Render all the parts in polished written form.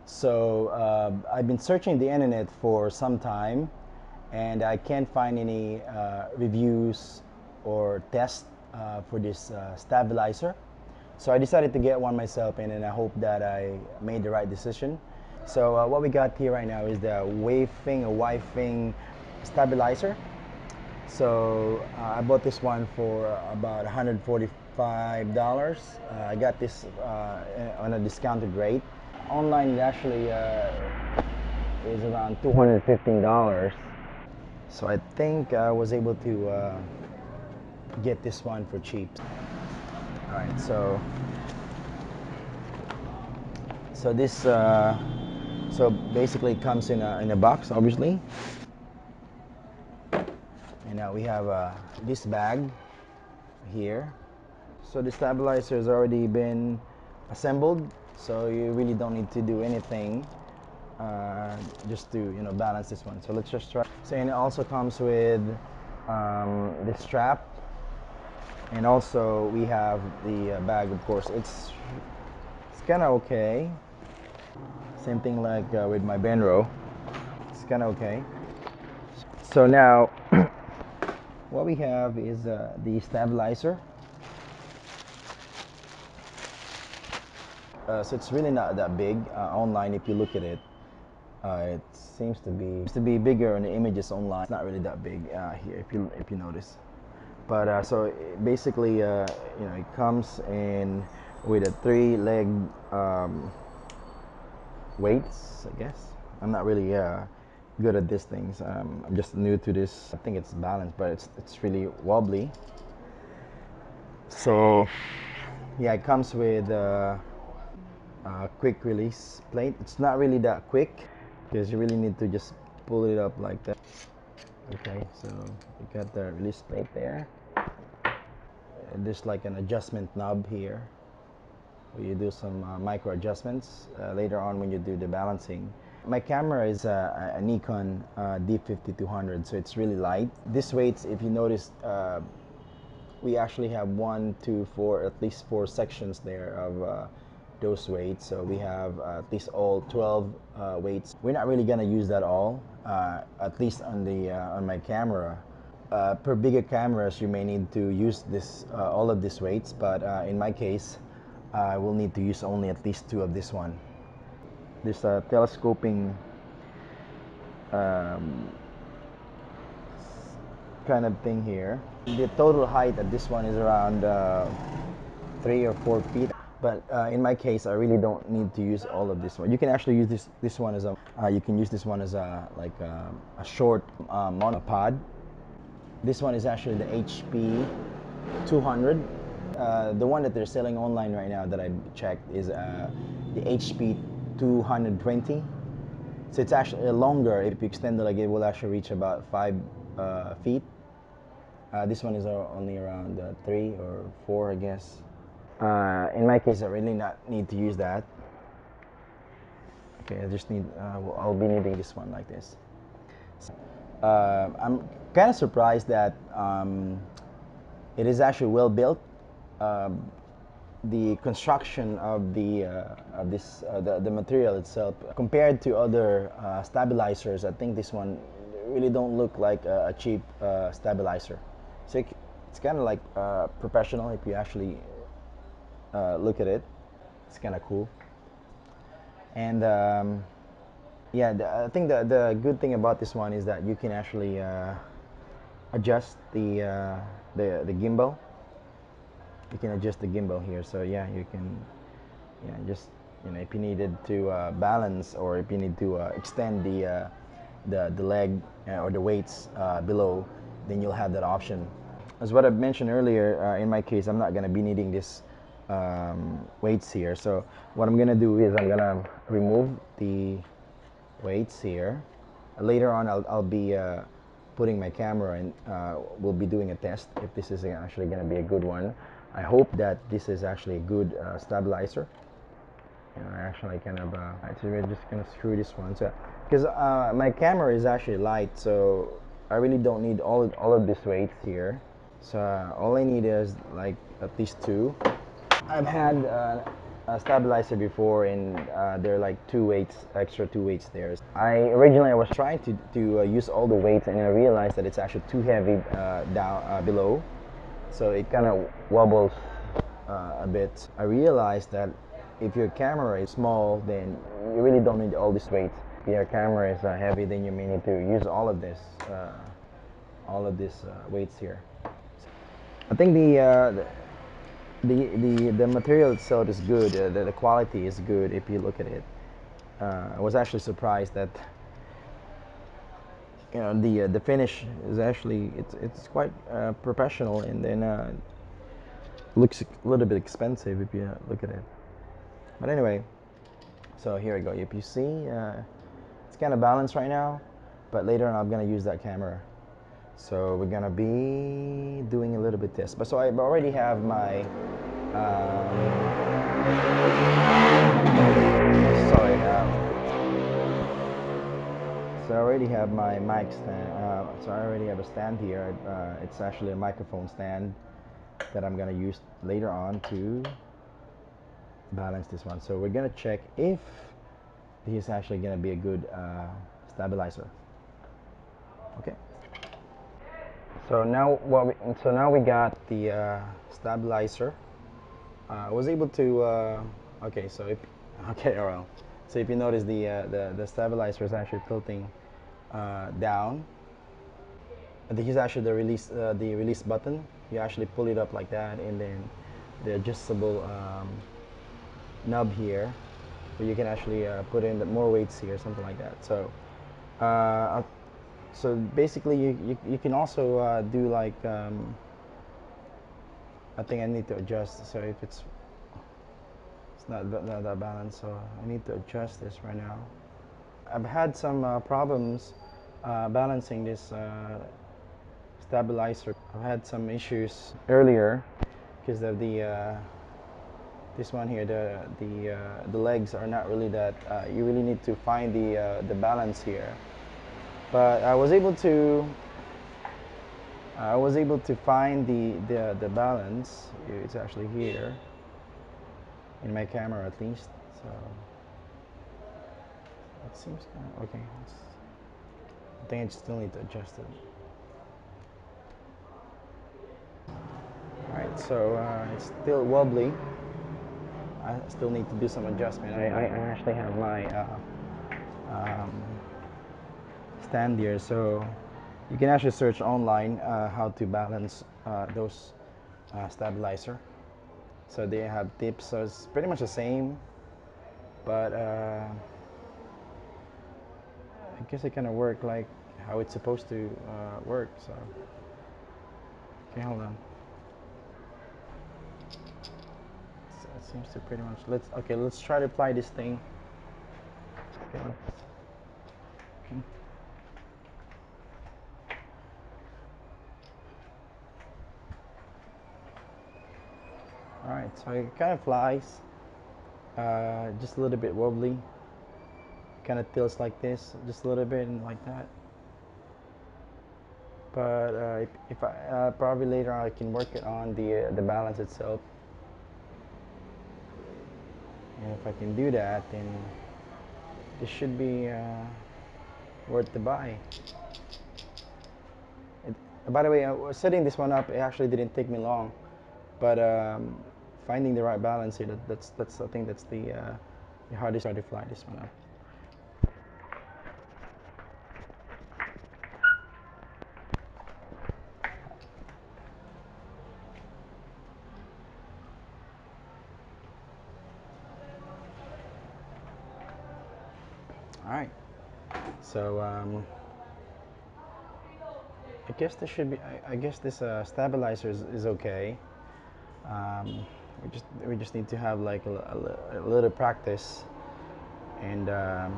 So I've been searching the internet for some time, and I can't find any reviews or tests for this stabilizer. So I decided to get one myself, and then I hope that I made the right decision. So what we got here right now is the Weifeng stabilizer. So I bought this one for about $145. I got this on a discounted rate. Online it actually is around $215. So I think I was able to get this one for cheap. All right, so this so basically it comes in a box, obviously. And now we have this bag here. So the stabilizer has already been assembled, so you really don't need to do anything just to balance this one. So let's just try. So and it also comes with this strap, and also we have the bag. Of course, it's kind of okay. Same thing like with my Benro. It's kind of okay. So now what we have is the stabilizer. So it's really not that big. Online, if you look at it, it seems to be bigger in the images online. It's not really that big here, if you notice. But so basically, it comes in with a 3-leg weights, I guess. I'm not really good at these things. I'm just new to this. I think it's balanced, but it's really wobbly. So yeah, it comes with a quick release plate. It's not really that quick because you really need to just pull it up like that. Okay, so you got the release plate there. And there's like an adjustment knob here where you do some micro adjustments later on when you do the balancing. My camera is a Nikon D50-200, so it's really light. This weights, if you notice, we actually have 1, 2, 4, at least 4 sections there of those weights. So we have at least all 12 weights. We're not really gonna use that all, at least on the on my camera. Per bigger cameras, you may need to use this all of these weights, but in my case, I will need to use only at least 2 of this one. This telescoping kind of thing here. The total height of this one is around 3 or 4 feet. But in my case, I really don't need to use all of this one. You can actually use this one as a you can use this one as a short monopod. This one is actually the HP-200. The one that they're selling online right now that I checked is the HP-220. So it's actually longer. If you extend it, like, it will actually reach about 5 feet. This one is only around 3 or 4, I guess. In my case, I really not need to use that. Okay, I just need. I'll be needing this one like this. I'm kind of surprised that it is actually well built. The construction of the material itself, compared to other stabilizers, I think this one really don't look like a cheap stabilizer. So it's kind of like professional if you actually look at it. It's kind of cool. And yeah, I think the good thing about this one is that you can actually adjust the gimbal. You can adjust the gimbal here, so yeah, you can just if you needed to balance, or if you need to extend the leg or the weights below, then you'll have that option. As what I mentioned earlier, in my case, I'm not going to be needing this weights here. So what I'm going to do is I'm going to remove the weights here. Later on, I'll be putting my camera in. We'll be doing a test if this is actually going to be a good one. I hope that this is actually a good stabilizer. I actually kind of actually we're just gonna screw this one, so because my camera is actually light, so I really don't need all of these weights here. So all I need is like at least 2. I've had stabilizer before, and there are like two weights, extra two weights there. I was trying to use all the weights, and I realized that it's actually too heavy down below, so it kind of wobbles a bit. I realized that if your camera is small, then you really don't need all this weight. If your camera is heavy, then you may need to use all of these weights here. I think the material itself is good. The quality is good if you look at it. I was actually surprised that the finish is actually it's quite professional, and then looks a little bit expensive if you look at it. But anyway, so here we go. If you see, it's kind of balanced right now, but later on I'm gonna use that camera. So we're gonna be doing a little bit test. But so I already have my sorry. So I already have my mic stand. So I already have a stand here. It's actually a microphone stand that I'm gonna use later on to balance this one. So we're gonna check if this is actually gonna be a good stabilizer. Okay. So now we got the stabilizer. I was able to okay. So if okay, well, so if you notice the stabilizer is actually tilting down. This is actually the release button. You actually pull it up like that, and then the adjustable nub here, where you can actually put in more weights here, something like that. So so basically you can also do like I think I need to adjust. So if it's not that balanced, so I need to adjust this right now. I've had some problems balancing this stabilizer. I've had some issues earlier because of the this one here. The legs are not really that. You really need to find the balance here. But I was able to find the balance. It's actually here in my camera, at least. So it seems kind of okay. I think I still need to adjust it. Alright, so it's still wobbly. I still need to do some adjustment. I actually have my stand here, so you can actually search online how to balance those stabilizer. So they have tips, so it's pretty much the same, but I guess it kind of work like how it's supposed to work. So okay, hold on. So it seems to pretty much let's try to apply this thing. Okay. Okay. Alright, so it kind of flies, just a little bit wobbly, kind of tilts like this, just a little bit and like that. But if I probably later on I can work it on the balance itself, and if I can do that, then this should be worth the buy. By the way, setting this one up, it actually didn't take me long, but finding the right balance here, that's I think that's the hardest part to fly this one up. All right, so I guess this should be. I guess this stabilizer is okay. We just need to have like a little practice and a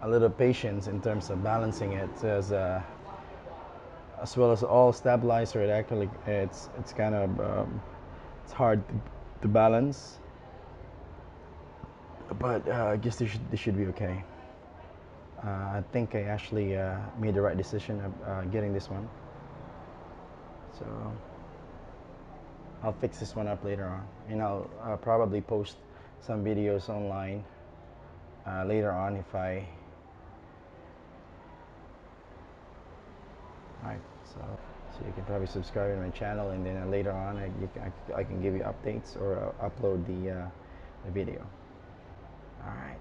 little patience in terms of balancing it, as well as all stabilizer. It actually it's kind of it's hard to balance, but I guess this should be okay. I think I actually made the right decision of getting this one. So I'll fix this one up later on, and I'll probably post some videos online later on if I. Alright, so you can probably subscribe to my channel, and then later on I can give you updates or upload the video. Alright.